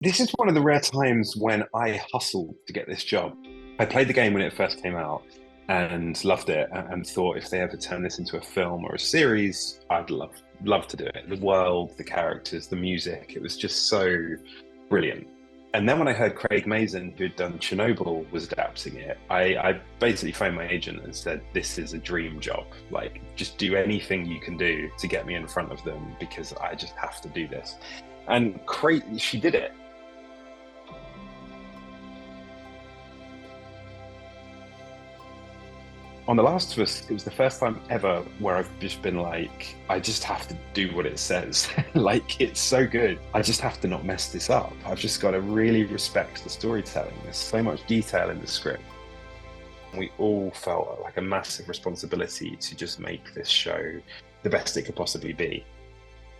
This is one of the rare times when I hustled to get this job. I played the game when it first came out and loved it and thought if they ever turn this into a film or a series, I'd love to do it. The world, the characters, the music, it was just so brilliant. And then when I heard Craig Mazin, who'd done Chernobyl, was adapting it, I basically phoned my agent and said, this is a dream job. Like, just do anything you can do to get me in front of them because I just have to do this. And she did it. On The Last of Us, it was the first time ever where I've just been like, I just have to do what it says. Like, it's so good. I just have to not mess this up. I've just got to really respect the storytelling. There's so much detail in the script. We all felt like a massive responsibility to just make this show the best it could possibly be.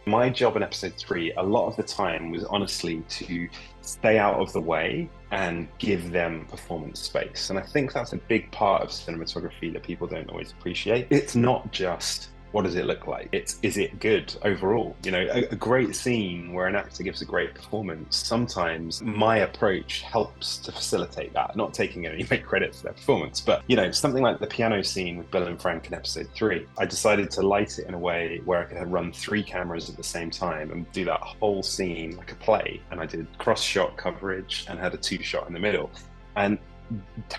My job in episode 3, a lot of the time, was honestly to stay out of the way and give them performance space. And I think that's a big part of cinematography that people don't always appreciate. It's not just what does it look like? It's, is it good overall? You know, a great scene where an actor gives a great performance, sometimes my approach helps to facilitate that, not taking any credit for their performance. But, you know, something like the piano scene with Bill and Frank in episode 3, I decided to light it in a way where I could run 3 cameras at the same time and do that whole scene like a play. And I did cross-shot coverage and had a 2-shot in the middle. And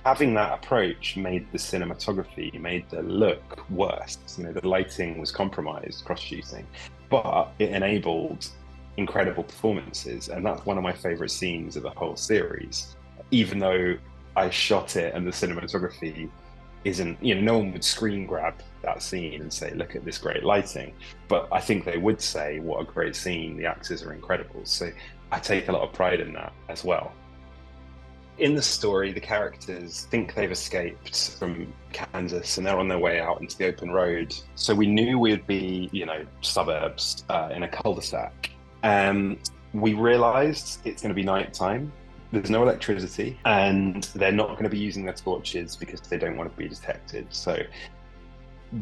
having that approach made the cinematography, made the look worse. You know, the lighting was compromised, cross-shooting, but it enabled incredible performances. And that's one of my favorite scenes of the whole series. Even though I shot it and the cinematography isn't, you know, no one would screen grab that scene and say, look at this great lighting. But I think they would say, what a great scene, the actors are incredible. So I take a lot of pride in that as well. In the story, the characters think they've escaped from Kansas and they're on their way out into the open road. So we knew we'd be, you know, suburbs in a cul-de-sac. We realized it's going to be nighttime. There's no electricity and they're not going to be using their torches because they don't want to be detected. So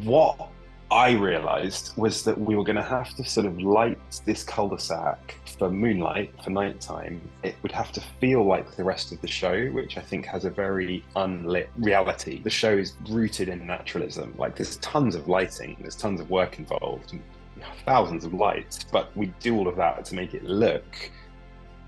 what I realized was that we were going to have to sort of light this cul-de-sac for moonlight, for nighttime. It would have to feel like the rest of the show, which I think has a very unlit reality. The show is rooted in naturalism. Like, there's tons of lighting, there's tons of work involved, and thousands of lights, but we do all of that to make it look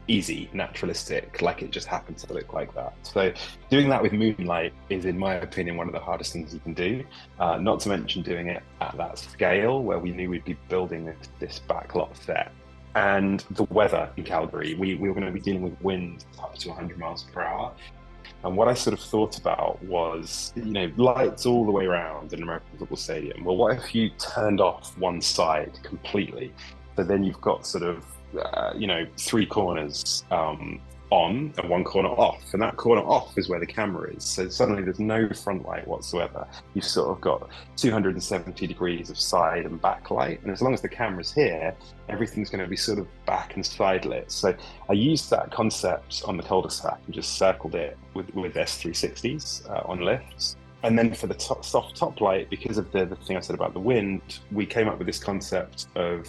easy, naturalistic, like it just happens to look like that. So doing that with moonlight is, in my opinion, one of the hardest things you can do. Not to mention doing it at that scale where we knew we'd be building this backlot set. And the weather in Calgary, we were going to be dealing with winds up to 100 miles per hour. And what I sort of thought about was, you know, lights all the way around an American football stadium. Well, what if you turned off one side completely? So then you've got sort of, you know, 3 corners on and 1 corner off. And that corner off is where the camera is. So suddenly there's no front light whatsoever. You've sort of got 270 degrees of side and back light. And as long as the camera's here, everything's going to be sort of back and side lit. So I used that concept on the cul-de-sac and just circled it with S360s on lifts. And then for the soft top light, because of the thing I said about the wind, we came up with this concept of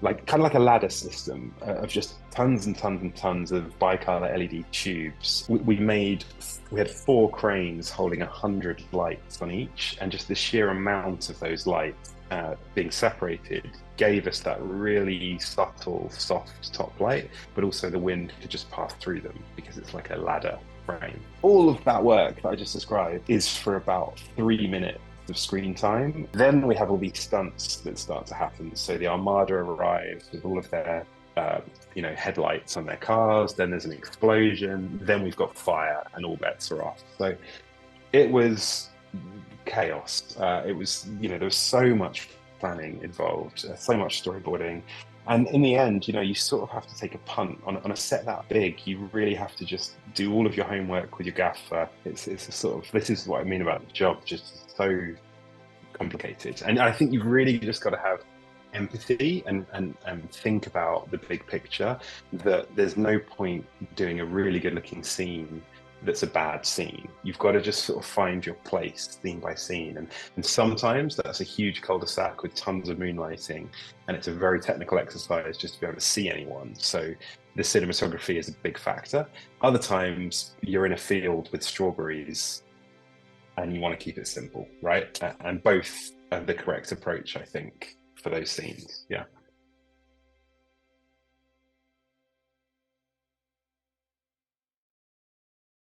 like kind of like a ladder system of just tons and tons and tons of bicolor LED tubes. We had 4 cranes holding 100 lights on each, and just the sheer amount of those lights being separated gave us that really subtle, soft top light, but also the wind could just pass through them because it's like a ladder frame. All of that work that I just described is for about 3 minutes of screen time. Then we have all these stunts that start to happen. So the Armada arrives with all of their you know, headlights on their cars. Then there's an explosion. Then we've got fire, and all bets are off. So it was chaos. It was, you know, there was so much planning involved, so much storyboarding. And in the end, you know, you sort of have to take a punt on a set that big. You really have to just do all of your homework with your gaffer. It's a sort of, this is what I mean about the job, just so complicated. And I think you've really just got to have empathy and think about the big picture, that there's no point doing a really good looking scene that's a bad scene. You've got to just sort of find your place scene by scene. And sometimes that's a huge cul-de-sac with tons of moonlighting, and it's a very technical exercise just to be able to see anyone. So the cinematography is a big factor. Other times you're in a field with strawberries and you want to keep it simple, right? And both are the correct approach, I think, for those scenes. Yeah.